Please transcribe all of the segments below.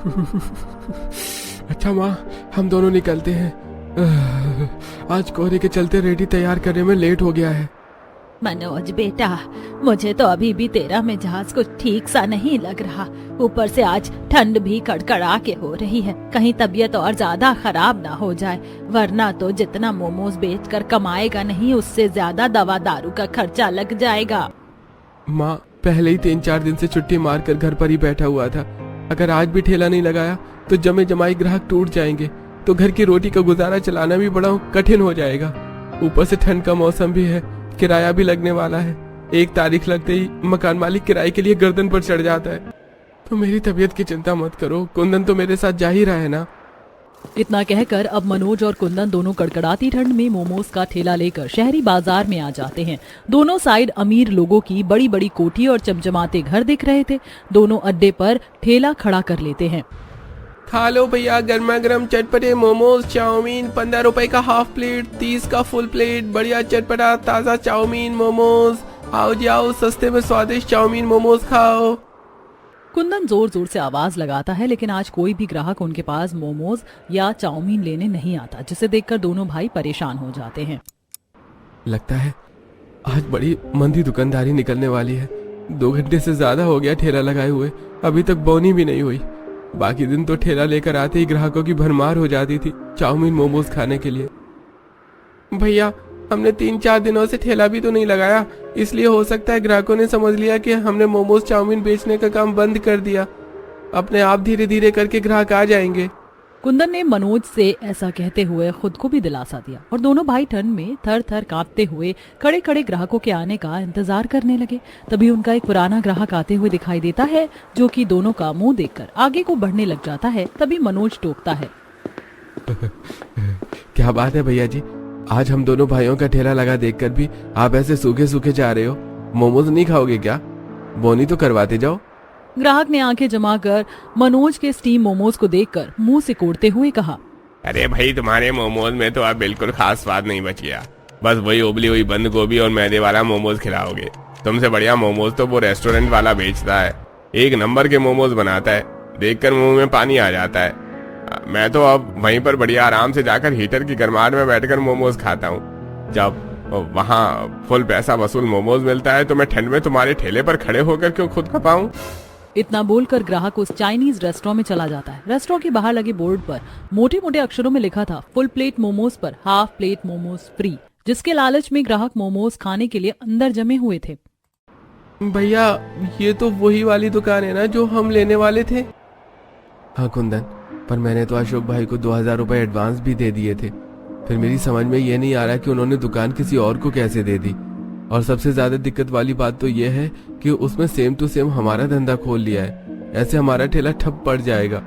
अच्छा माँ, हम दोनों निकलते हैं। आज कोहरे के चलते रेडी तैयार करने में लेट हो गया है। मनोज बेटा, मुझे तो अभी भी तेरा मिजाज कुछ ठीक सा नहीं लग रहा। ऊपर से आज ठंड भी कड़कड़ा के हो रही है, कहीं तबीयत और ज्यादा खराब ना हो जाए, वरना तो जितना मोमोज बेचकर कमाएगा नहीं, उससे ज्यादा दवा दारू का खर्चा लग जाएगा। माँ, पहले ही 3-4 दिन से छुट्टी मारकर घर पर ही बैठा हुआ था। अगर आज भी ठेला नहीं लगाया तो जमे जमाई ग्राहक टूट जाएंगे, तो घर की रोटी का गुजारा चलाना भी बड़ा कठिन हो जाएगा। ऊपर से ठंड का मौसम भी है, किराया भी लगने वाला है। 1 तारीख लगते ही मकान मालिक किराए के लिए गर्दन पर चढ़ जाता है। तो मेरी तबीयत की चिंता मत करो, कुंदन तो मेरे साथ जा ही रहा है ना। इतना कहकर अब मनोज और कुंदन दोनों कड़कड़ाती ठंड में मोमोज का ठेला लेकर शहरी बाजार में आ जाते हैं। दोनों साइड अमीर लोगों की बड़ी बड़ी कोठी और चमचमाते घर दिख रहे थे। दोनों अड्डे पर ठेला खड़ा कर लेते हैं। खा लो भैया, गर्मा गर्म चटपटे मोमोज, चाउमीन, 15 रुपए का हाफ प्लेट, 30 का फुल प्लेट, बढ़िया चटपटा ताज़ा चाउमीन मोमोज। आओ जी आओ, सस्ते में स्वादिष्ट चाउमीन मोमोज खाओ। कुंदन जोर जोर से आवाज लगाता है, लेकिन आज कोई भी ग्राहक उनके पास मोमोज या चाउमीन लेने नहीं आता, जिसे देखकर दोनों भाई परेशान हो जाते हैं। लगता है आज बड़ी मंदी दुकानदारी निकलने वाली है। 2 घंटे से ज्यादा हो गया ठेला लगाए हुए, अभी तक बोनी भी नहीं हुई। बाकी दिन तो ठेला लेकर आते ही ग्राहकों की भरमार हो जाती थी चाउमीन मोमोज खाने के लिए। भैया, हमने 3-4 दिनों से ठेला भी तो नहीं लगाया, इसलिए हो सकता है ग्राहकों ने समझ लिया कि हमने मोमोज चाउमीन बेचने का काम बंद कर दिया। अपने आप धीरे धीरे करके ग्राहक आ जाएंगे। कुंदन ने मनोज से ऐसा कहते हुए खुद को भी दिलासा दिया और दोनों भाई ठंड में थर थर कांपते हुए खड़े खड़े ग्राहकों के आने का इंतजार करने लगे। तभी उनका एक पुराना ग्राहक आते हुए दिखाई देता है, जो कि दोनों का मुंह देखकर आगे को बढ़ने लग जाता है। तभी मनोज टोकता है। क्या बात है भैया जी, आज हम दोनों भाइयों का ठेला लगा देखकर भी आप ऐसे सूखे सूखे जा रहे हो। मोमोज नहीं खाओगे क्या? बोनी तो करवाते जाओ। ग्राहक ने आंखें जमाकर मनोज के स्टीम मोमोज को देखकर मुंह सिकोड़ते हुए कहा, अरे भाई, तुम्हारे मोमोज में तो अब बिल्कुल खास स्वाद नहीं बच गया। बस वही उबली हुई बंद गोभी और मैदे वाला मोमोज खिलाओगे। तुमसे बढ़िया मोमोज तो वो रेस्टोरेंट वाला बेचता है, 1 नंबर के मोमोज बनाता है, देखकर मुंह में पानी आ जाता है। मैं तो अब वहीं पर बढ़िया आराम से जाकर हीटर की गर्माहट में बैठकर मोमोज खाता हूँ। जब वहाँ फुल पैसा वसूल मोमोज मिलता है तो मैं ठंड में तुम्हारे ठेले पर खड़े होकर क्यों खुद खपाऊं? इतना बोलकर ग्राहक उस चाइनीज रेस्टोरेंट में चला जाता है। रेस्टोरेंट के बाहर लगे बोर्ड पर मोटे मोटे अक्षरों में लिखा था, फुल प्लेट मोमोज पर हाफ प्लेट मोमोज फ्री, जिसके लालच में ग्राहक मोमोज खाने के लिए अंदर जमे हुए थे। भैया, ये तो वही वाली दुकान है ना जो हम लेने वाले थे? हाँ कुंदन, पर मैंने तो अशोक भाई को 2000 रुपए एडवांस भी दे दिए थे। फिर मेरी समझ में ये नहीं आ रहा कि उन्होंने दुकान किसी और को कैसे दे दी। और सबसे ज्यादा दिक्कत वाली बात तो ये है कि उसमें सेम टू सेम हमारा धंधा खोल लिया है। ऐसे हमारा ठेला ठप पड़ जाएगा।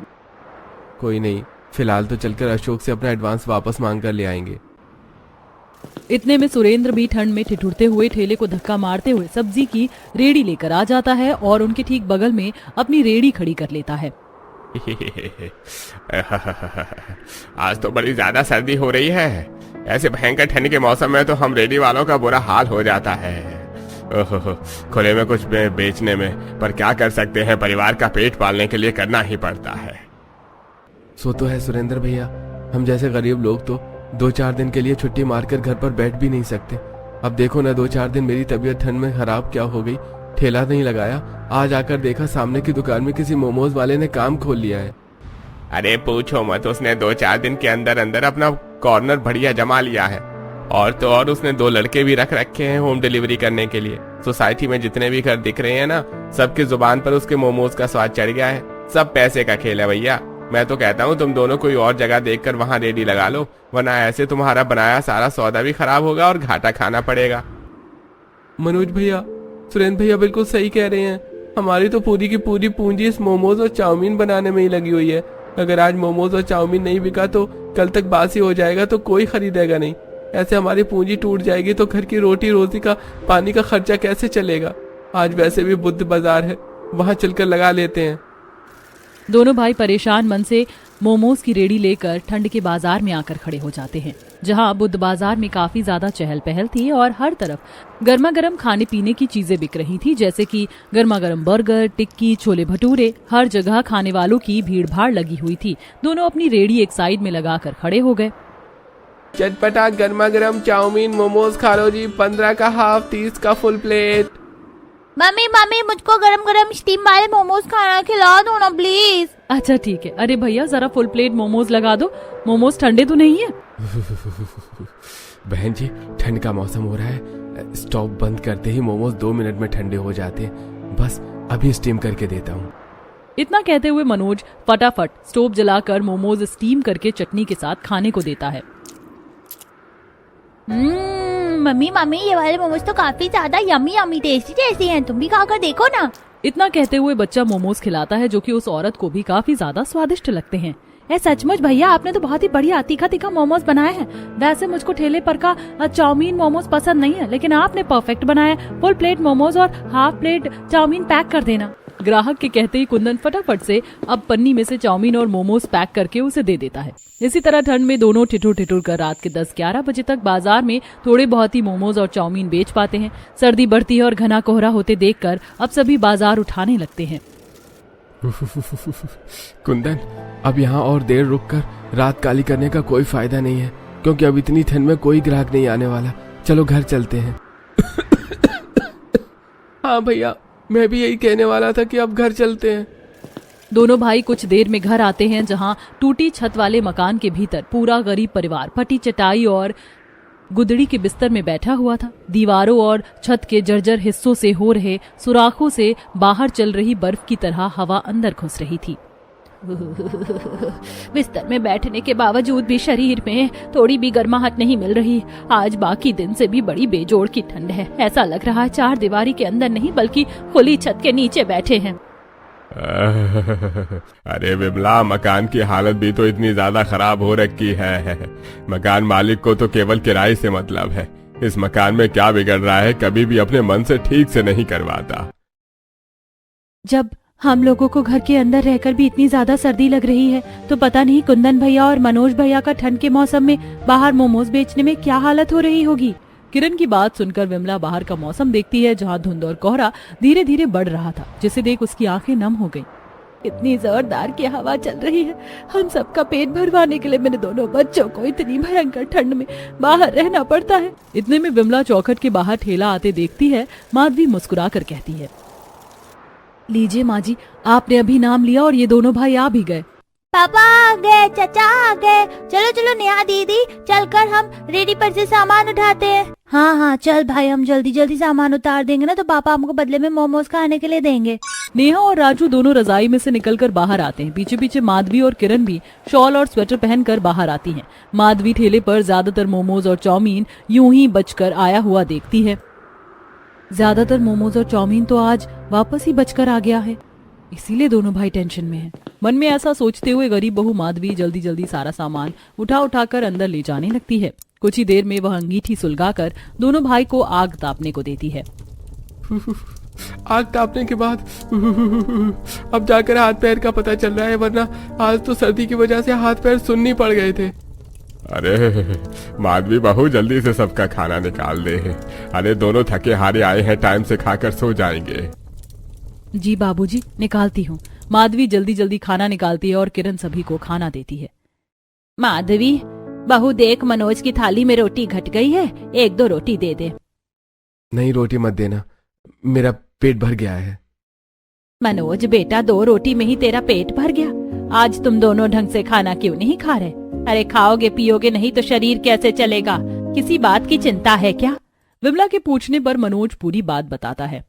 कोई नहीं, फिलहाल तो चलकर अशोक से अपना एडवांस वापस मांग कर ले आएंगे। इतने में सुरेंद्र भी ठंड में ठिठुरते हुए ठेले को धक्का मारते हुए सब्जी की रेड़ी लेकर आ जाता है और उनके ठीक बगल में अपनी रेड़ी खड़ी कर लेता है। आज तो बड़ी ज्यादा सर्दी हो रही है। ऐसे भयंकर ठंड के मौसम में तो हम रेडी वालों का बुरा हाल हो जाता है। ओहो, खुले में कुछ बेचने में, पर क्या कर सकते हैं, परिवार का पेट पालने के लिए करना ही पड़ता है। सो तो है सुरेंद्र भैया, हम जैसे गरीब लोग तो 2-4 दिन के लिए छुट्टी मारकर घर पर बैठ भी नहीं सकते। अब देखो ना, 2-4 दिन मेरी तबीयत ठंड में खराब क्या हो गई, ठेला नहीं लगाया। आज आकर देखा सामने की दुकान में किसी मोमोज वाले ने काम खोल लिया है। अरे पूछो मत, उसने 2-4 दिन के अंदर अंदर अपना कॉर्नर बढ़िया जमा लिया है। और तो और उसने 2 लड़के भी रख रखे हैं होम डिलीवरी करने के लिए। सोसाइटी में जितने भी घर दिख रहे हैं ना, सबकी जुबान पर उसके मोमोज का स्वाद चढ़ गया है। सब पैसे का खेल है भैया। मैं तो कहता हूँ तुम दोनों कोई और जगह देखकर वहाँ रेडी लगा लो, वरना ऐसे तुम्हारा बनाया सारा सौदा भी खराब होगा और घाटा खाना पड़ेगा। मनोज भैया, सुरेंद्र भैया बिल्कुल सही कह रहे हैं। हमारी तो पूरी की पूरी पूंजी इस मोमोज और चाउमीन बनाने में ही लगी हुई है। अगर आज मोमोज और चाउमीन नहीं बिका तो कल तक बासी हो जाएगा, तो कोई खरीदेगा नहीं। ऐसे हमारी पूंजी टूट जाएगी तो घर की रोटी रोजी का पानी का खर्चा कैसे चलेगा? आज वैसे भी बुद्ध बाजार है, वहां चलकर लगा लेते हैं। दोनों भाई परेशान मन से मोमोज की रेडी लेकर ठंड के बाजार में आकर खड़े हो जाते हैं, जहां बुद्ध बाजार में काफी ज्यादा चहल पहल थी और हर तरफ गर्मा गर्म खाने पीने की चीजें बिक रही थी, जैसे कि गर्मा गर्म बर्गर, टिक्की, छोले भटूरे। हर जगह खाने वालों की भीड़ भाड़ लगी हुई थी। दोनों अपनी रेडी एक साइड में लगाकर खड़े हो गए। चटपटा गर्मा गर्म चाउमीन मोमोज खा लो जी, 15 का हाफ, 30 का फुल प्लेट। मम्मी मम्मी मुझको गरम गरम स्टीम वाले मोमोज खाना खिला दो ना प्लीज। अच्छा ठीक है। अरे भैया जरा फुल प्लेट मोमोज लगा दो, मोमोज ठंडे तो नहीं है? बहन जी ठंड का मौसम हो रहा है, स्टोव बंद करते ही मोमोज 2 मिनट में ठंडे हो जाते हैं, बस अभी स्टीम करके देता हूँ। इतना कहते हुए मनोज फटाफट स्टोव जलाकर मोमोज स्टीम करके चटनी के साथ खाने को देता है। मम्मी मम्मी ये वाले मोमोज तो काफी ज्यादा यमी यमी टेस्टी टेस्टी हैं, तुम भी खाकर देखो ना। इतना कहते हुए बच्चा मोमोज खिलाता है, जो कि उस औरत को भी काफी ज्यादा स्वादिष्ट लगते हैं। सचमुच भैया आपने तो बहुत ही बढ़िया तीखा तीखा मोमोज बनाए हैं। वैसे मुझको ठेले पर का चाउमीन मोमोज पसंद नहीं है, लेकिन आपने परफेक्ट बनाया। फुल प्लेट मोमोज और हाफ प्लेट चाउमीन पैक कर देना। ग्राहक के कहते ही कुंदन फटाफट से अब पन्नी में से चाउमीन और मोमोज पैक करके उसे दे देता है। इसी तरह ठंड में दोनों ठिठुर ठिठुर कर रात के 10-11 बजे तक बाजार में थोड़े बहुत ही मोमोज और चाउमीन बेच पाते हैं। सर्दी बढ़ती है और घना कोहरा होते देखकर अब सभी बाजार उठाने लगते हैं। कुंदन अब यहाँ और देर रुककर रात काली करने का कोई फायदा नहीं है, क्योंकि अब इतनी ठंड में कोई ग्राहक नहीं आने वाला। चलो घर चलते हैं। हाँ भैया मैं भी यही कहने वाला था कि अब घर चलते हैं। दोनों भाई कुछ देर में घर आते हैं, जहां टूटी छत वाले मकान के भीतर पूरा गरीब परिवार फटी चटाई और गुदड़ी के बिस्तर में बैठा हुआ था। दीवारों और छत के जर्जर हिस्सों से हो रहे सुराखों से बाहर चल रही बर्फ की तरह हवा अंदर घुस रही थी। बिस्तर में बैठने के बावजूद भी शरीर में थोड़ी भी गर्माहट नहीं मिल रही। आज बाकी दिन से भी बड़ी बेजोड़ की ठंड है। ऐसा लग रहा है 4 दीवारी के अंदर नहीं बल्कि खुली छत के नीचे बैठे हैं। अरे विमला, मकान की हालत भी तो इतनी ज्यादा खराब हो रखी है। मकान मालिक को तो केवल किराए से मतलब है। इस मकान में क्या बिगड़ रहा है कभी भी अपने मन से ठीक से नहीं करवाता। जब हम लोगों को घर के अंदर रहकर भी इतनी ज्यादा सर्दी लग रही है, तो पता नहीं कुंदन भैया और मनोज भैया का ठंड के मौसम में बाहर मोमोज बेचने में क्या हालत हो रही होगी। किरण की बात सुनकर विमला बाहर का मौसम देखती है, जहां धुंध और कोहरा धीरे धीरे बढ़ रहा था, जिसे देख उसकी आंखें नम हो गईं। इतनी जोरदार की हवा चल रही है। हम सबका पेट भरवाने के लिए मेरे दोनों बच्चों को इतनी भयंकर ठंड में बाहर रहना पड़ता है। इतने में विमला चौखट के बाहर ठेला आते देखती है। माधवी मुस्कुरा कर कहती है, लीजिए माँ जी, आपने अभी नाम लिया और ये दोनों भाई आ भी गए। पापा आ गए, चाचा आ गए। चलो चलो नेहा दीदी, चलकर हम रेडी पर से सामान उठाते हैं। हाँ हाँ चल भाई, हम जल्दी जल्दी सामान उतार देंगे ना तो पापा हमको बदले में मोमोज खाने के लिए देंगे। नेहा और राजू दोनों रजाई में से निकलकर बाहर आते हैं। पीछे पीछे माधवी और किरण भी शॉल और स्वेटर पहनकर बाहर आती हैं। माधवी ठेले पर ज्यादातर मोमोज और चाउमीन यूं ही बचकर आया हुआ देखती है। ज्यादातर मोमोज और चाउमीन तो आज वापस ही बचकर आ गया है, इसीलिए दोनों भाई टेंशन में हैं। मन में ऐसा सोचते हुए गरीब बहू माधवी जल्दी जल्दी सारा सामान उठा उठाकर अंदर ले जाने लगती है। कुछ ही देर में वह अंगीठी सुलगाकर दोनों भाई को आग तापने को देती है। आग तापने के बाद अब जाकर हाथ पैर का पता चल रहा है, वरना आज तो सर्दी की वजह से हाथ पैर सुन्नी पड़ गए थे। अरे माधवी बहू, जल्दी से सबका खाना निकाल दे। अरे दोनों थके हारे आए हैं, टाइम से खाकर सो जाएंगे। जी बाबूजी, निकालती हूँ। माधवी जल्दी जल्दी खाना निकालती है और किरण सभी को खाना देती है। माधवी बहू देख, मनोज की थाली में रोटी घट गई है, 1-2 रोटी दे दे। नहीं रोटी मत देना, मेरा पेट भर गया है। मनोज बेटा, 2 रोटी में ही तेरा पेट भर गया। आज तुम दोनों ढंग से खाना क्यों नहीं खा रहे? अरे खाओगे पियोगे नहीं तो शरीर कैसे चलेगा? किसी बात की चिंता है क्या? विमला के पूछने पर मनोज पूरी बात बताता है।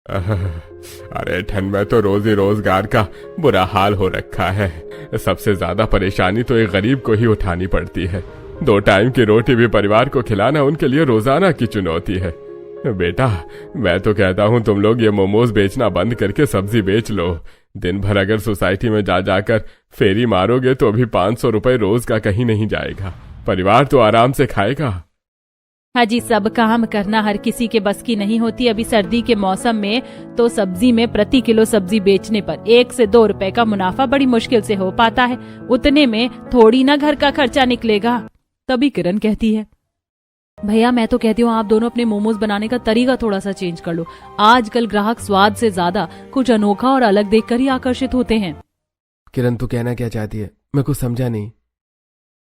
अरे ठंड में तो रोजी रोजगार का बुरा हाल हो रखा है। सबसे ज्यादा परेशानी तो एक गरीब को ही उठानी पड़ती है। 2 टाइम की रोटी भी परिवार को खिलाना उनके लिए रोजाना की चुनौती है। बेटा, मैं तो कहता हूँ तुम लोग ये मोमोज बेचना बंद करके सब्जी बेच लो। दिन भर अगर सोसाइटी में जा जाकर फेरी मारोगे तो भी 500 रुपए रोज का कहीं नहीं जाएगा। परिवार तो आराम से खाएगा। हाजी, सब काम करना हर किसी के बस की नहीं होती। अभी सर्दी के मौसम में तो सब्जी में प्रति किलो सब्जी बेचने पर 1 से 2 रुपए का मुनाफा बड़ी मुश्किल से हो पाता है। उतने में थोड़ी ना घर का खर्चा निकलेगा। तभी किरण कहती है, भैया मैं तो कहती हूँ आप दोनों अपने मोमोज बनाने का तरीका थोड़ा सा चेंज कर लो। आजकल ग्राहक स्वाद से ज्यादा कुछ अनोखा और अलग देखकर ही आकर्षित होते हैं। किरण तू कहना क्या चाहती है? मैं कुछ समझा नहीं।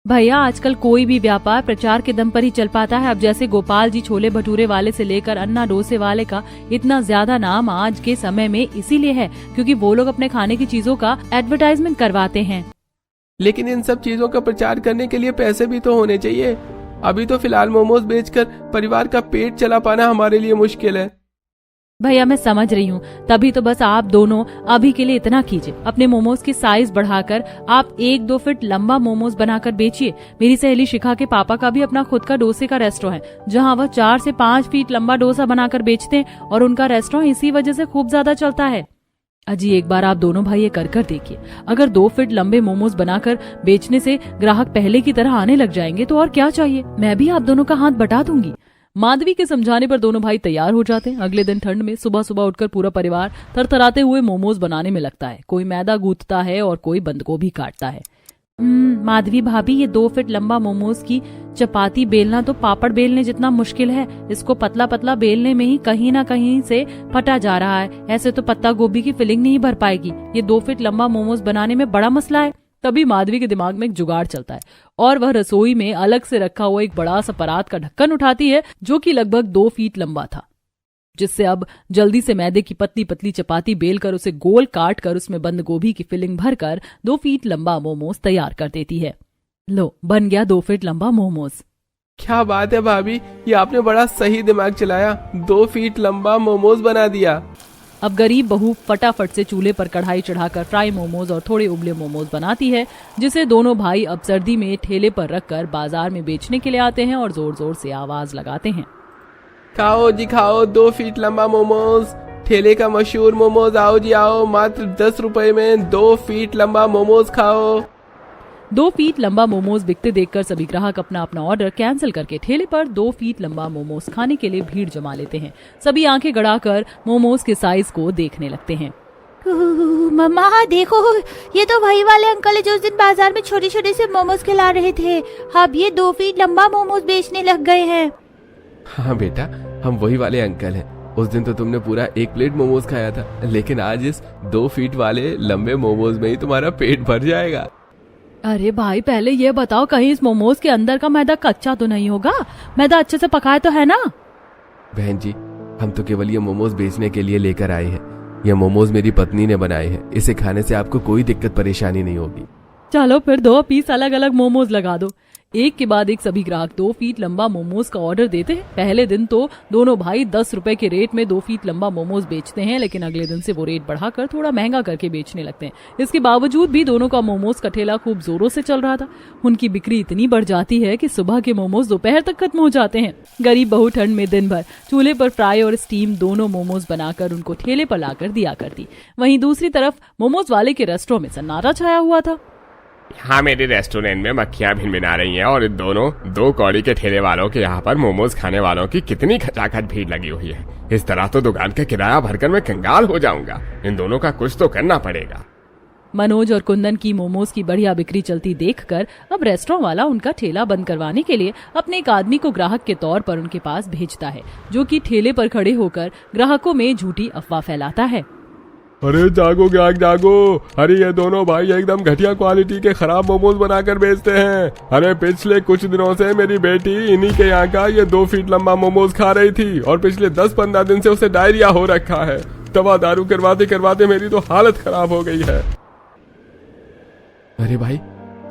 भैया आजकल कोई भी व्यापार प्रचार के दम पर ही चल पाता है। अब जैसे गोपाल जी छोले भटूरे वाले से लेकर अन्ना डोसे वाले का इतना ज्यादा नाम आज के समय में इसीलिए है क्योंकि वो लोग अपने खाने की चीजों का एडवर्टाइजमेंट करवाते हैं। लेकिन इन सब चीजों का प्रचार करने के लिए पैसे भी तो होने चाहिए। अभी तो फिलहाल मोमोज बेचकर परिवार का पेट चला पाना हमारे लिए मुश्किल है। भैया मैं समझ रही हूँ, तभी तो बस आप दोनों अभी के लिए इतना कीजिए, अपने मोमोज की साइज बढ़ाकर आप 1-2 फीट लंबा मोमोज बनाकर बेचिए। मेरी सहेली शिखा के पापा का भी अपना खुद का डोसे का रेस्टोरेंट है जहाँ वह 4 से 5 फीट लंबा डोसा बनाकर बेचते हैं और उनका रेस्टोरेंट इसी वजह से खूब ज्यादा चलता है। अजी एक बार आप दोनों भाई ये कर देखिए। अगर 2 फीट लंबे मोमोज बनाकर बेचने से ग्राहक पहले की तरह आने लग जाएंगे तो और क्या चाहिए। मैं भी आप दोनों का हाथ बटा दूंगी। माधवी के समझाने पर दोनों भाई तैयार हो जाते हैं। अगले दिन ठंड में सुबह सुबह उठकर पूरा परिवार थरथराते हुए मोमोज बनाने में लगता है। कोई मैदा गूंथता है और कोई बंद गोभी काटता है। माधवी भाभी, ये 2 फीट लंबा मोमोज की चपाती बेलना तो पापड़ बेलने जितना मुश्किल है। इसको पतला पतला बेलने में ही कहीं ना कहीं से फटा जा रहा है। ऐसे तो पत्ता गोभी की फिलिंग नहीं भर पाएगी। ये 2 फीट लंबा मोमोज बनाने में बड़ा मसला है। तभी माधवी के दिमाग में एक जुगाड़ चलता है और वह रसोई में अलग से रखा हुआ एक बड़ा सा परात का ढक्कन उठाती है जो कि लगभग 2 फीट लंबा था, जिससे अब जल्दी से मैदे की पतली पतली चपाती बेलकर उसे गोल काट कर उसमें बंद गोभी की फिलिंग भरकर 2 फीट लंबा मोमोज तैयार कर देती है। लो, बन गया 2 फीट लंबा मोमोज। क्या बात है भाभी, ये आपने बड़ा सही दिमाग चलाया। 2 फीट लंबा मोमोज बना दिया। अब गरीब बहू फटाफट से चूल्हे पर कढ़ाई चढ़ाकर फ्राई मोमोज और थोड़े उबले मोमोज बनाती है, जिसे दोनों भाई अब सर्दी में ठेले पर रखकर बाजार में बेचने के लिए आते हैं और जोर जोर से आवाज लगाते हैं, खाओ जी खाओ 2 फीट लंबा मोमोज, ठेले का मशहूर मोमोज, आओ जी आओ, मात्र 10 रुपए में 2 फीट लंबा मोमोज खाओ। 2 फीट लंबा मोमोज बिकते देखकर सभी ग्राहक अपना अपना ऑर्डर कैंसिल करके ठेले पर 2 फीट लंबा मोमोज खाने के लिए भीड़ जमा लेते हैं। सभी आंखें गड़ाकर मोमोज के साइज को देखने लगते हैं। मम्मा देखो, ये तो वही वाले अंकल है जो उस दिन बाजार में छोटे छोटे से मोमोज खिला रहे थे। अब ये 2 फीट लंबा मोमोज बेचने लग गए हैं। हाँ बेटा, हम वही वाले अंकल हैं। उस दिन तो तुमने पूरा 1 प्लेट मोमोज खाया था, लेकिन आज इस 2 फीट वाले लंबे मोमोज में ही तुम्हारा पेट भर जाएगा। अरे भाई, पहले ये बताओ कहीं इस मोमोज के अंदर का मैदा कच्चा तो नहीं होगा? मैदा अच्छे से पकाया तो है ना? बहन जी, हम तो केवल ये मोमोज बेचने के लिए लेकर आए हैं। ये मोमोज मेरी पत्नी ने बनाए हैं। इसे खाने से आपको कोई दिक्कत परेशानी नहीं होगी। चलो फिर 2 पीस अलग अलग मोमोज लगा दो। एक के बाद एक सभी ग्राहक 2 फीट लंबा मोमोज का ऑर्डर देते हैं। पहले दिन तो दोनों भाई 10 रुपए के रेट में 2 फीट लंबा मोमोज बेचते हैं, लेकिन अगले दिन से वो रेट बढ़ाकर थोड़ा महंगा करके बेचने लगते हैं। इसके बावजूद भी दोनों का मोमोज का ठेला खूब जोरों से चल रहा था। उनकी बिक्री इतनी बढ़ जाती है कि सुबह के मोमोज दोपहर तक खत्म हो जाते हैं। गरीब बहू ठंड में दिन भर चूल्हे पर फ्राई और स्टीम दोनों मोमोज बनाकर उनको ठेले पर लाकर दिया करती। वहीं दूसरी तरफ मोमोज वाले के रेस्टोरेंट में सन्नाटा छाया हुआ था। यहाँ मेरे रेस्टोरेंट में मक्खियाँ भिनभिना रही हैं और इन दोनों 2 कौड़ी के ठेले वालों के यहाँ पर मोमोज खाने वालों की कितनी खचाखच भीड़ लगी हुई है। इस तरह तो दुकान का किराया भरकर मैं कंगाल हो जाऊंगा। इन दोनों का कुछ तो करना पड़ेगा। मनोज और कुंदन की मोमोज की बढ़िया बिक्री चलती देखकर अब रेस्टोरेंट वाला उनका ठेला बंद करवाने के लिए अपने एक आदमी को ग्राहक के तौर पर उनके पास भेजता है, जो कि ठेले पर खड़े होकर ग्राहकों में झूठी अफवाह फैलाता है। अरे जागो ग्राहक जागो, अरे ये दोनों भाई एकदम घटिया क्वालिटी के खराब मोमोज बनाकर बेचते हैं। अरे पिछले कुछ दिनों से मेरी बेटी इन्हीं के यहाँ का ये 2 फीट लंबा मोमोज खा रही थी और पिछले 10-15 दिन से उसे डायरिया हो रखा है। दवा दारू करवाते करवाते मेरी तो हालत खराब हो गई है। अरे भाई,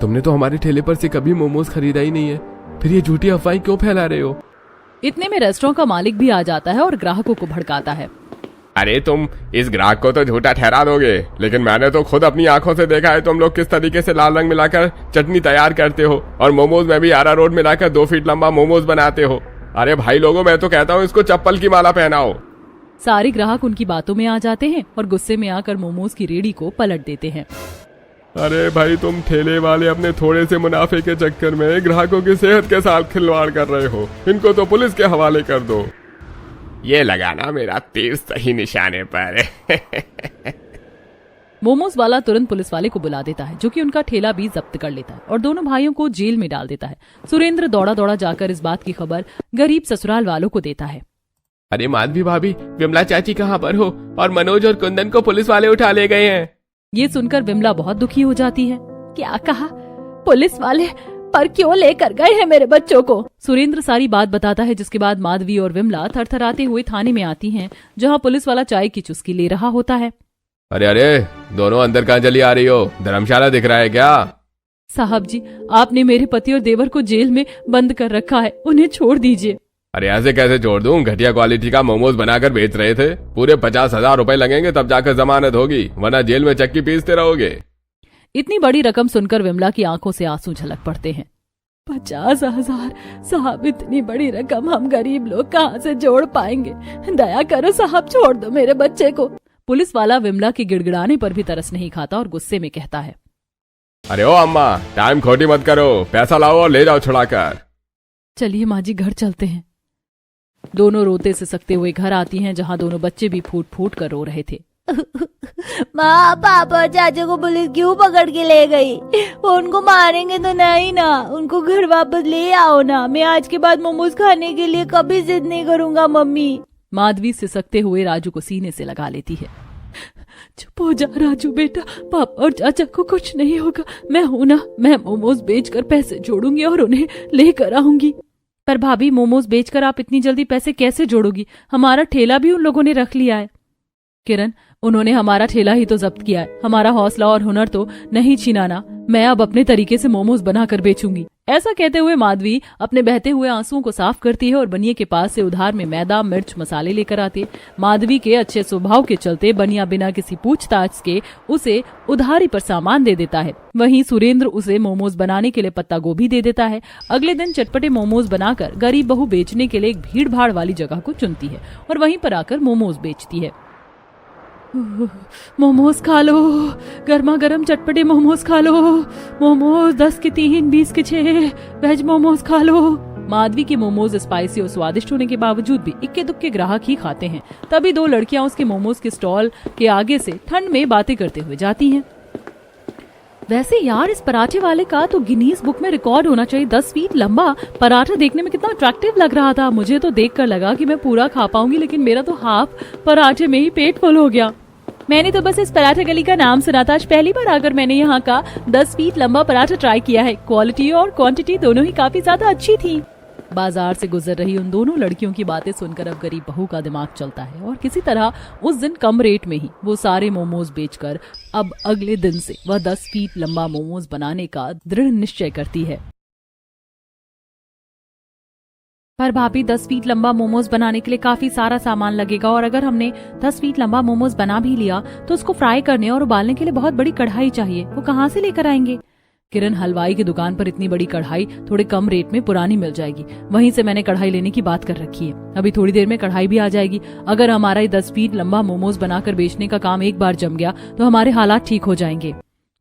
तुमने तो हमारे ठेले पर से कभी मोमोज खरीदा ही नहीं है, फिर ये झूठी अफवाहें क्यों फैला रहे हो? इतने में रेस्टोरेंट का मालिक भी आ जाता है और ग्राहकों को भड़काता है। अरे तुम इस ग्राहक को तो झूठा ठहरा दोगे, लेकिन मैंने तो खुद अपनी आंखों से देखा है तुम लोग किस तरीके से लाल रंग मिलाकर चटनी तैयार करते हो और मोमोज में भी अरारोट मिलाकर 2 फीट लंबा मोमोज बनाते हो। अरे भाई लोगों, मैं तो कहता हूँ इसको चप्पल की माला पहनाओ। सारे ग्राहक उनकी बातों में आ जाते हैं और गुस्से में आकर मोमोज की रेडी को पलट देते हैं। अरे भाई, तुम ठेले वाले अपने थोड़े से मुनाफे के चक्कर में ग्राहकों की सेहत के साथ खिलवाड़ कर रहे हो। इनको तो पुलिस के हवाले कर दो। ये लगाना मेरा तीर सही निशाने पर। मोमोज वाला तुरंत पुलिस वाले को बुला देता है, जो कि उनका ठेला भी जब्त कर लेता है और दोनों भाइयों को जेल में डाल देता है। सुरेंद्र दौड़ा दौड़ा जाकर इस बात की खबर गरीब ससुराल वालों को देता है। अरे माधवी भाभी, विमला चाची कहाँ पर हो? और मनोज और कुंदन को पुलिस वाले उठा ले गए हैं। ये सुनकर विमला बहुत दुखी हो जाती है। क्या कहा? पुलिस वाले? पर क्यों लेकर गए हैं मेरे बच्चों को? सुरेंद्र सारी बात बताता है, जिसके बाद माधवी और विमला थरथराते हुए थाने में आती हैं, जहां पुलिस वाला चाय की चुस्की ले रहा होता है। अरे अरे, दोनों अंदर कहाँ चली आ रही हो? धर्मशाला दिख रहा है क्या? साहब जी, आपने मेरे पति और देवर को जेल में बंद कर रखा है, उन्हें छोड़ दीजिए। अरे ऐसे कैसे छोड़ दूं? घटिया क्वालिटी का मोमोज बनाकर बेच रहे थे। पूरे 50,000 रुपए लगेंगे तब जाकर जमानत होगी, वरना जेल में चक्की पीसते रहोगे। इतनी बड़ी रकम सुनकर विमला की आंखों से आंसू झलक पड़ते हैं। 50,000? साहब, इतनी बड़ी रकम हम गरीब लोग कहाँ से जोड़ पाएंगे? दया करो साहब, छोड़ दो मेरे बच्चे को। पुलिस वाला विमला के गिड़गिड़ाने पर भी तरस नहीं खाता और गुस्से में कहता है, अरे ओ अम्मा, टाइम खोटी मत करो, पैसा लाओ और ले जाओ छुड़ाकर। चलिए माँ जी, घर चलते हैं। दोनों रोते सिसकते हुए घर आती हैं, जहाँ दोनों बच्चे भी फूट फूट कर रो रहे थे। माँ, पापा और चाचा को पुलिस क्यों पकड़ के ले गई? वो उनको मारेंगे तो नहीं ना? उनको घर वापस ले आओ ना। मैं आज के बाद मोमोज खाने के लिए कभी जिद नहीं करूंगा मम्मी। माधवी सिसकते हुए राजू को सीने से लगा लेती है। चुप हो जा राजू बेटा, पापा और चाचा को कुछ नहीं होगा। मैं हूं ना, मैं मोमोज बेचकर पैसे जोड़ूंगी और उन्हें लेकर आऊंगी। पर भाभी, मोमोज बेचकर आप इतनी जल्दी पैसे कैसे जोड़ोगी? हमारा ठेला भी उन लोगों ने रख लिया है। किरण, उन्होंने हमारा ठेला ही तो जब्त किया है, हमारा हौसला और हुनर तो नहीं छीनाना। मैं अब अपने तरीके से मोमोज बनाकर बेचूंगी। ऐसा कहते हुए माधवी अपने बहते हुए आंसुओं को साफ करती है और बनिए के पास से उधार में मैदा, मिर्च, मसाले लेकर आती है। माधवी के अच्छे स्वभाव के चलते बनिया बिना किसी पूछताछ के उसे उधारी पर सामान दे देता है। वहीं सुरेंद्र उसे मोमोज बनाने के लिए पत्ता गोभी दे देता है। अगले दिन चटपटे मोमोज बनाकर गरीब बहू बेचने के लिए एक भीड़ भाड़ वाली जगह को चुनती है और वहीं पर आकर मोमोज बेचती है। मोमोज खा लो, गर्मा गर्म चटपटे मोमोज खा लो। मोमोज 10 के 3, 20 के 6 वेज मोमोज खा लो। माधवी के मोमोज स्पाइसी और स्वादिष्ट होने के बावजूद भी इक्के दुक्के ग्राहक ही खाते हैं। तभी दो लड़कियां उसके मोमोज के स्टॉल के आगे से ठंड में बातें करते हुए जाती हैं। वैसे यार, इस पराठे वाले का तो गिनीज बुक में रिकॉर्ड होना चाहिए। 10 फीट लंबा पराठा देखने में कितना अट्रैक्टिव लग रहा था। मुझे तो देखकर लगा कि मैं पूरा खा पाऊंगी, लेकिन मेरा तो हाफ पराठे में ही पेट फुल हो गया। मैंने तो बस इस पराठा गली का नाम सुना था। आज पहली बार आकर मैंने यहाँ का 10 फीट लंबा पराठा ट्राई किया है। क्वालिटी और क्वांटिटी दोनों ही काफी ज्यादा अच्छी थी। बाजार से गुजर रही उन दोनों लड़कियों की बातें सुनकर अब गरीब बहू का दिमाग चलता है और किसी तरह उस दिन कम रेट में ही वो सारे मोमोज बेचकर अब अगले दिन से वह 10 फीट लंबा मोमोज बनाने का दृढ़ निश्चय करती है। पर भाभी, 10 फीट लंबा मोमोज बनाने के लिए काफी सारा सामान लगेगा और अगर हमने 10 फीट लंबा मोमोज बना भी लिया तो उसको फ्राई करने और उबालने के लिए बहुत बड़ी कढ़ाई चाहिए। वो कहाँ से लेकर आएंगे? किरण, हलवाई की दुकान पर इतनी बड़ी कढ़ाई थोड़े कम रेट में पुरानी मिल जाएगी। वहीं से मैंने कढ़ाई लेने की बात कर रखी है। अभी थोड़ी देर में कढ़ाई भी आ जाएगी। अगर हमारा 10 फीट लंबा मोमोज बनाकर बेचने का काम एक बार जम गया तो हमारे हालात ठीक हो जाएंगे।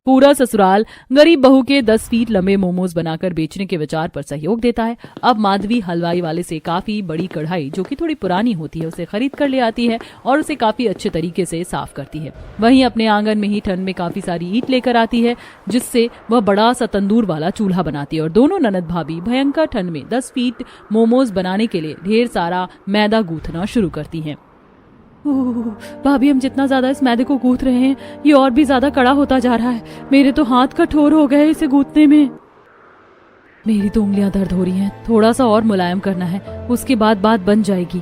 पूरा ससुराल गरीब बहू के 10 फीट लंबे मोमोज बनाकर बेचने के विचार पर सहयोग देता है। अब माधवी हलवाई वाले से काफी बड़ी कढ़ाई, जो कि थोड़ी पुरानी होती है, उसे खरीद कर ले आती है और उसे काफी अच्छे तरीके से साफ करती है। वहीं अपने आंगन में ही ठंड में काफी सारी ईंट लेकर आती है, जिससे वह बड़ा सा तंदूर वाला चूल्हा बनाती है और दोनों ननद भाभी भयंकर ठंड में 10 फीट मोमोज बनाने के लिए ढेर सारा मैदा गूंथना शुरू करती है। भाभी, हम जितना ज्यादा इस मैदे को गूंथ रहे हैं ये और भी ज्यादा कड़ा होता जा रहा है। मेरे तो हाथ कठोर हो गए इसे गूंथने में। मेरी तो उंगलियां दर्द हो रही हैं। थोड़ा सा और मुलायम करना है, उसके बाद बात बन जाएगी।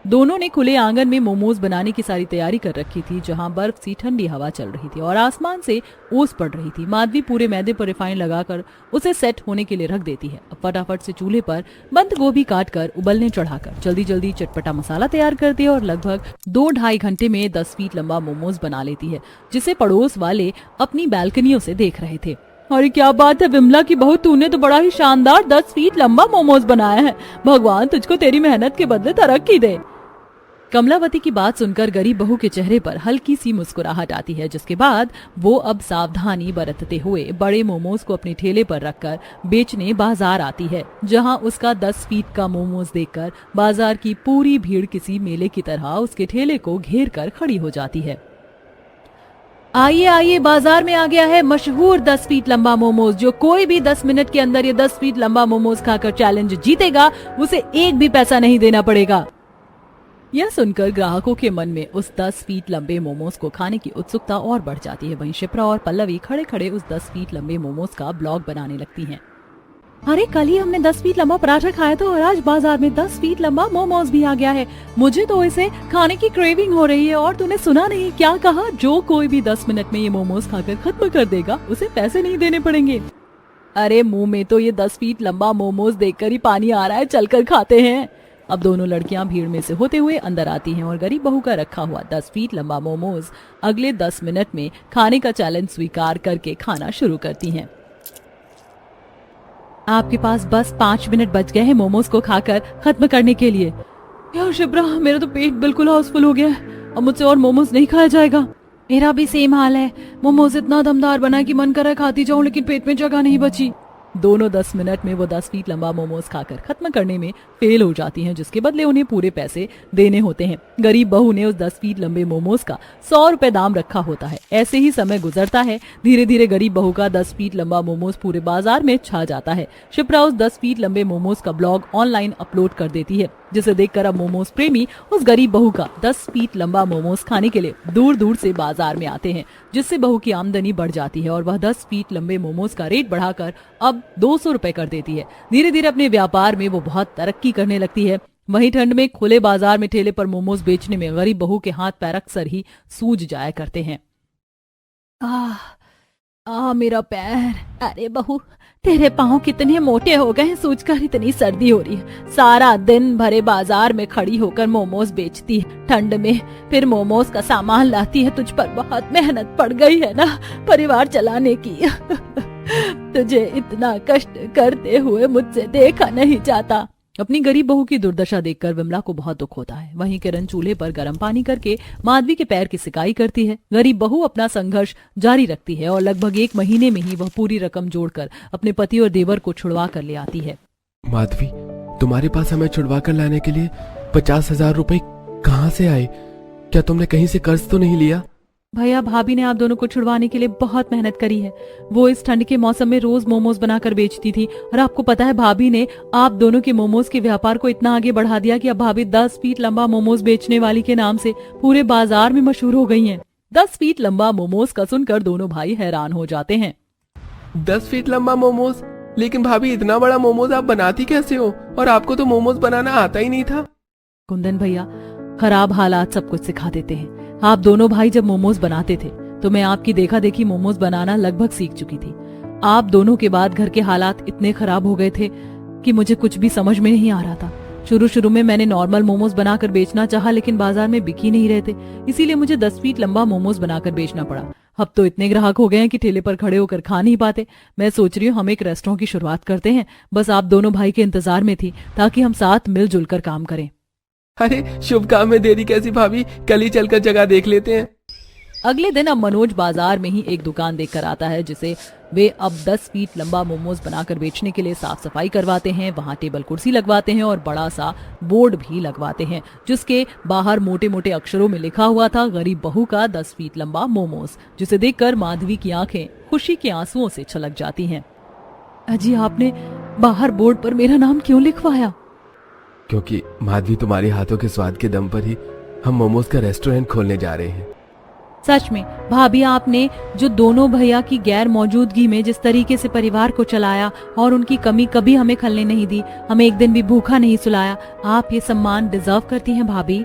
दोनों ने खुले आंगन में मोमोज बनाने की सारी तैयारी कर रखी थी, जहां बर्फ सी ठंडी हवा चल रही थी और आसमान से ओस पड़ रही थी। माधवी पूरे मैदे पर रिफाइन लगाकर उसे सेट होने के लिए रख देती है। अब फटाफट से चूल्हे पर बंद गोभी काट कर उबलने चढ़ाकर जल्दी जल्दी चटपटा मसाला तैयार करती है और लगभग 2-2.5 घंटे में 10 फीट लंबा मोमोज बना लेती है, जिसे पड़ोस वाले अपनी बैल्कनियों से देख रहे थे। अरे क्या बात है विमला की बहू, तूने तो बड़ा ही शानदार 10 फीट लंबा मोमोज बनाया है। भगवान तुझको तेरी मेहनत के बदले तरक्की दे। कमलावती की बात सुनकर गरीब बहू के चेहरे पर हल्की सी मुस्कुराहट आती है, जिसके बाद वो अब सावधानी बरतते हुए बड़े मोमोज को अपने ठेले पर रखकर बेचने बाजार आती है, जहां उसका 10 फीट का मोमोज देखकर बाजार की पूरी भीड़ किसी मेले की तरह उसके ठेले को घेर कर खड़ी हो जाती है। आइए आइए, बाजार में आ गया है मशहूर 10 फीट लंबा मोमोज। जो कोई भी 10 मिनट के अंदर ये 10 फीट लंबा मोमोज खाकर चैलेंज जीतेगा, उसे एक भी पैसा नहीं देना पड़ेगा। यह सुनकर ग्राहकों के मन में उस 10 फीट लंबे मोमोज को खाने की उत्सुकता और बढ़ जाती है। वहीं शिप्रा और पल्लवी खड़े खड़े उस 10 फीट लंबे मोमोज का ब्लॉग बनाने लगती हैं। अरे कल ही हमने 10 फीट लंबा पराठा खाया था और आज बाजार में 10 फीट लंबा मोमोज भी आ गया है। मुझे तो इसे खाने की क्रेविंग हो रही है। और तूने सुना नहीं क्या कहा? जो कोई भी 10 मिनट में ये मोमोज खाकर खत्म कर देगा, उसे पैसे नहीं देने पड़ेंगे। अरे मुंह में तो ये 10 फीट लंबा मोमोज देखकर ही पानी आ रहा है, चलकर खाते हैं। अब दोनों लड़कियां भीड़ में से होते हुए अंदर आती हैं और गरीब बहू का रखा हुआ 10 फीट लंबा मोमोज अगले 10 मिनट में खाने का चैलेंज स्वीकार करके खाना शुरू करती हैं। आपके पास बस 5 मिनट बच गए हैं मोमोज को खाकर खत्म करने के लिए। यार शिप्रा, मेरा तो पेट बिल्कुल हाउसफुल हो गया है, अब मुझसे और मोमोज नहीं खाया जाएगा। मेरा भी सेम हाल है। मोमोज इतना दमदार बना कि मन कर रहा खाती जाऊं, लेकिन पेट में जगह नहीं बची। दोनों 10 मिनट में वो 10 फीट लंबा मोमोज खाकर खत्म करने में फेल हो जाती हैं, जिसके बदले उन्हें पूरे पैसे देने होते हैं। गरीब बहू ने उस 10 फीट लंबे मोमोज का 100 रुपए दाम रखा होता है। ऐसे ही समय गुजरता है। धीरे धीरे गरीब बहू का 10 फीट लंबा मोमोज पूरे बाजार में छा जाता है। शिप्रा उस 10 फीट लंबे मोमोज का ब्लॉग ऑनलाइन अपलोड कर देती है, जिसे देखकर अब मोमोज प्रेमी उस गरीब बहू का 10 फीट लंबा मोमोज खाने के लिए दूर दूर से बाजार में आते हैं, जिससे बहू की आमदनी बढ़ जाती है और वह 10 फीट लंबे मोमोज का रेट बढ़ाकर अब 200 रुपए कर देती है। धीरे धीरे अपने व्यापार में वो बहुत तरक्की करने लगती है। वहीं ठंड में खुले बाजार में ठेले पर मोमोज बेचने में गरीब बहू के हाथ पैर अक्सर ही सूज जाया करते हैं। मेरा पैर। अरे बहू, तेरे पाँव कितने मोटे हो गए हैं, सूजकर इतनी सर्दी हो रही है। सारा दिन भरे बाजार में खड़ी होकर मोमोज बेचती है ठंड में, फिर मोमोज का सामान लाती है। तुझ पर बहुत मेहनत पड़ गई है ना परिवार चलाने की। तुझे इतना कष्ट करते हुए मुझसे देखा नहीं जाता। अपनी गरीब बहू की दुर्दशा देखकर विमला को बहुत दुख होता है। वहीं किरण चूल्हे पर गर्म पानी करके माधवी के पैर की सिकाई करती है। गरीब बहू अपना संघर्ष जारी रखती है और लगभग 1 महीने में ही वह पूरी रकम जोड़कर अपने पति और देवर को छुड़वा कर ले आती है। माधवी, तुम्हारे पास हमें छुड़वा कर लाने के लिए 50,000 रुपए कहाँ से आए? क्या तुमने कहीं से कर्ज तो नहीं लिया? भैया, भाभी ने आप दोनों को छुड़वाने के लिए बहुत मेहनत करी है। वो इस ठंड के मौसम में रोज मोमोज बनाकर बेचती थी और आपको पता है भाभी ने आप दोनों के मोमोज के व्यापार को इतना आगे बढ़ा दिया कि अब भाभी 10 फीट लंबा मोमोज बेचने वाली के नाम से पूरे बाजार में मशहूर हो गई हैं। 10 फीट लंबा मोमोज का सुनकर दोनों भाई हैरान हो जाते हैं। 10 फीट लंबा मोमोज? लेकिन भाभी, इतना बड़ा मोमोज आप बनाती कैसे हो? और आपको तो मोमोज बनाना आता ही नहीं था। कुंदन भैया, खराब हालात सब कुछ सिखा देते हैं। आप दोनों भाई जब मोमोज बनाते थे तो मैं आपकी देखा देखी मोमोज बनाना लगभग सीख चुकी थी। आप दोनों के बाद घर के हालात इतने खराब हो गए थे कि मुझे कुछ भी समझ में नहीं आ रहा था। शुरू में मैंने नॉर्मल मोमोज बनाकर बेचना चाहा, लेकिन बाजार में बिक ही नहीं रहे थे, इसीलिए मुझे 10 फीट लंबा मोमोज बनाकर बेचना पड़ा। अब तो इतने ग्राहक हो गए हैं कि ठेले पर खड़े होकर खा नहीं पाते। मैं सोच रही हूँ हम एक रेस्टोरेंट की शुरुआत करते हैं। बस आप दोनों भाई के इंतजार में थी ताकि हम साथ मिलजुल कर काम करें। अरे शुभ काम में देरी कैसी भाभी, कल ही चलकर जगह देख लेते हैं। अगले दिन अब मनोज बाजार में ही एक दुकान देखकर आता है, जिसे वे अब 10 फीट लंबा मोमोज बनाकर बेचने के लिए साफ सफाई करवाते हैं। वहां टेबल कुर्सी लगवाते हैं और बड़ा सा बोर्ड भी लगवाते हैं, जिसके बाहर मोटे मोटे अक्षरों में लिखा हुआ था गरीब बहू का 10 फीट लंबा मोमोज, जिसे देखकर माधवी की आंखें खुशी के आंसुओं से छलक जाती हैं। अजी, आपने बाहर बोर्ड पर मेरा नाम क्यों लिखवाया? क्योंकि माधवी, तुम्हारे हाथों के स्वाद के दम पर ही हम मोमोज का रेस्टोरेंट खोलने जा रहे हैं। सच में भाभी, आपने जो दोनों भैया की गैर मौजूदगी में जिस तरीके से परिवार को चलाया और उनकी कमी कभी हमें खलने नहीं दी, हमें एक दिन भी भूखा नहीं सुलाया, आप ये सम्मान डिजर्व करती हैं भाभी।